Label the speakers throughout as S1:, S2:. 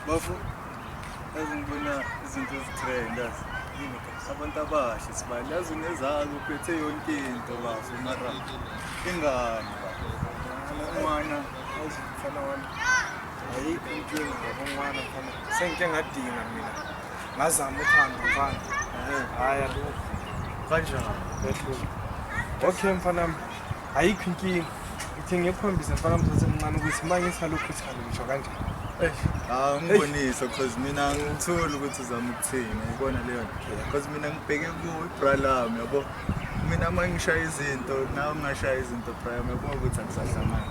S1: Bafu, ngibona izinto ezitrendas. Abantu abasha sibali yazi unezalo uphethe yonke into bafu mara ingane umwana awuzifana wami ayikho inkinga ngomwana mfana senke ngadinga mina ngazama uthando mfana haya lo kanjani bethlu okay mfana ayikho inkinga ngithi ngiyakhombisa mfana msesemncane ukuthi manje salokhu uthando ngisho kanjani ngibonisa because mina ngithula ukuthi uzama ukuthina ngibona leyo nto because mina ngibheke kuwe ibra lami yabo mina mangishaya izinto nawe ungashaya izinto bra yami yabo ukuthi angisahlamani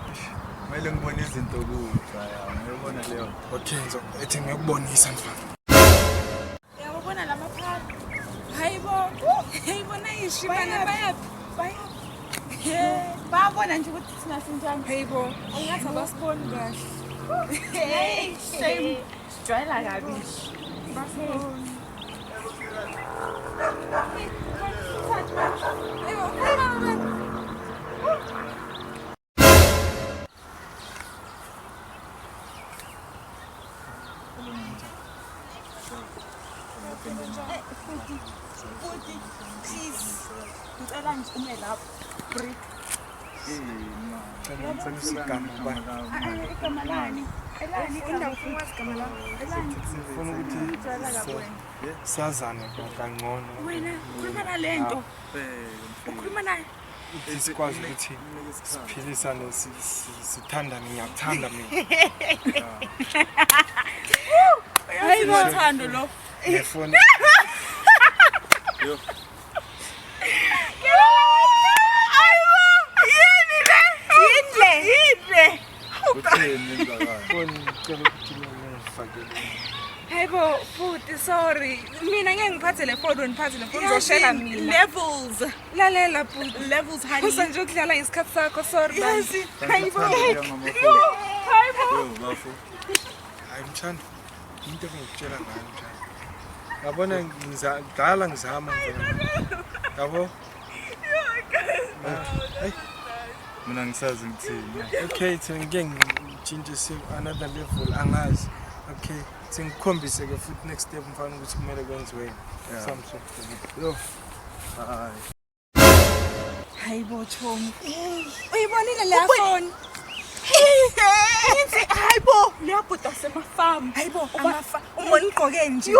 S1: kumele ngibone izinto kuwe bra yami uyabona leyo nto okay ethi ngiyakubonisa mfana
S2: uyabona la maphaka hayibo nayishi bana bayabona nje ukuthi thina sinjani hayibo ungathi abasiboni kahle hey same jwayela kabi bafoni please ngicela ngisume lapho break igama lani
S1: ngifuna ukuthi siyazane kangcono
S2: wena ukhuluma nalento ukhuluma naye
S1: sikwazi ukuthi siphilisane sithandane ngiyakuthanda mina
S2: hayi nothando lo
S1: ngefoni yo
S2: hayibo futhi sorry mina ngeke ngiphathe le phone ngiphathe le phone uzoshela mina levels lalela futhi levels honey usanje ukudlala isikhathi sakho sorry yazi hayibo
S1: bafu hayi mthando into engikutshela ngayo mthando ngabona ngizadala ngizama yabo mina ngisazi ngithini okay ngeke ngitshintshe another level angazi okay singikhombise ke futhi next step mfana ukuthi kumele kwenziwe something yo
S2: hayibo Tom uyibonile le phone hayibo liyabhuda semafarm hayibo umoni igqoke nje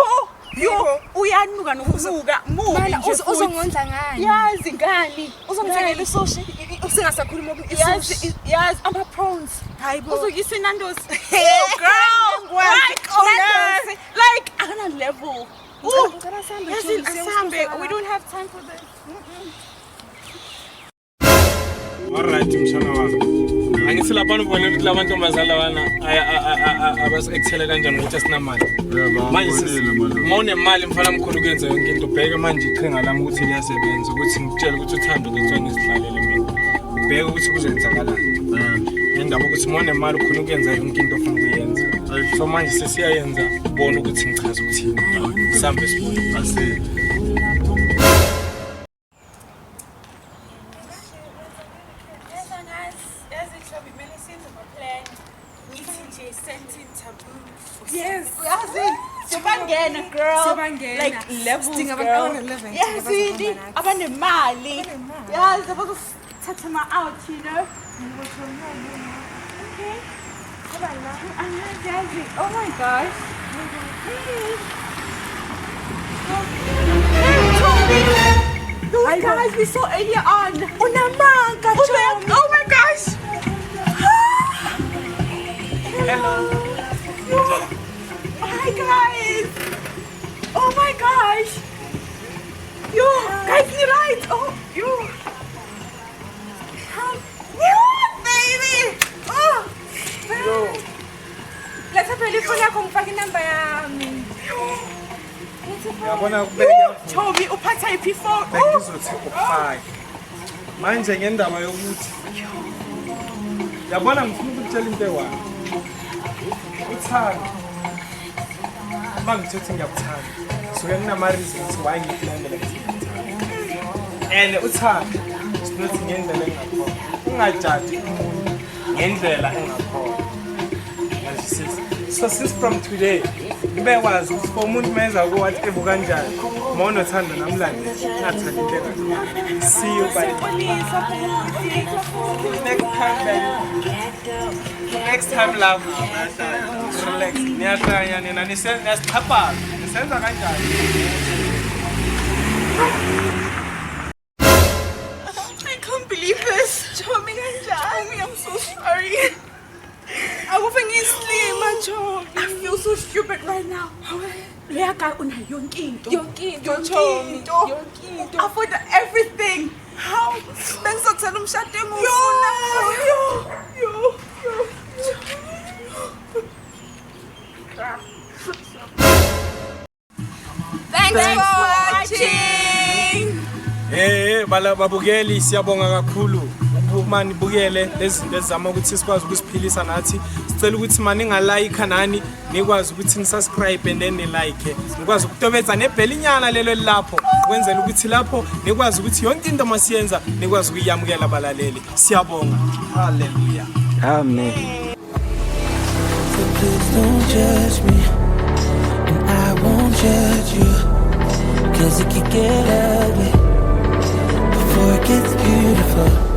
S2: yo uyanuka nokunuka mubi
S3: uzongondla ngani
S2: yazi ngani
S3: uzongithengela isoshi
S2: usingasakhuluma
S3: isoshi
S2: yazi ama prawns hayibo uzokisa Nando's
S3: girl
S2: like akana level
S3: asambe we don't have time for this
S1: alright mshana wami angithi lapha ubone ukuthi labantu abazala wana abase excel kanjani ukuthi asinamali manje mawune imali mfana mkhulu kuyenza yonke into bheke manje iqhinga lami ukuthi liyasebenza ukuthi ngitshela ukuthi uthando lezweni isihlalele mina ubheke ukuthi kuzenzakalani ngendaba ukuthi mawune imali ukhona ukuyenza yonke into ofuna ukuyenza so manje sesiyayenza ubone ukuthi ngichaza ukuthini sambe sibone asi
S2: yes sobangena girl like levels girl yes abanemali yes abakuthatha ma out you know okay oh my gosh those guys we saw earlier on unamanga oh my gosh
S1: hello
S2: hi guys oh my gosh you guys you're right oh you baby oh let's have a look at ngifake number yami
S1: yabona kubeka
S2: Toby uphatha iphi phone
S1: bengizothi u5 manje ngendaba yokuthi yabona ngifuna ukutshela into ewani uthando mangithethe ngiyakuthanda
S4: kusuke kunama-reasons why ngikulandela and uthando not ngendlela engakhona ungajaji umuntu ngendlela engakhona. So since from today ube wazi ukuthi for umuntu meza whatever kanjani uma unothando namhlanje ungathandi into engakhona. See you bye. Next time love relax niyahlanya nina niyasichaphaza nisenza kanjani.
S2: I can't believe this. Chomi, I'm so sorry. I feel so stupid right now. Yonkinto. I thought everything. How? Thanks for watching.
S4: Babukeli siyabonga kakhulu ukuma nibukele lezi lezama ukuthi sikwazi ukusiphilisa nathi. Sicela ukuthi mani ngalike nani nikwazi ukuthi nisubscribe and then like nikwazi ukutobetsa nebheli inyana lelo lapho kwenzela ukuthi lapho nikwazi ukuthi yonke into masiyenza nikwazi ukuyamukela abalaleli. Siyabonga. Hallelujah.
S5: Amen. So please don't judge me and I won't judge you, 'cause it could get ugly before it gets beautiful.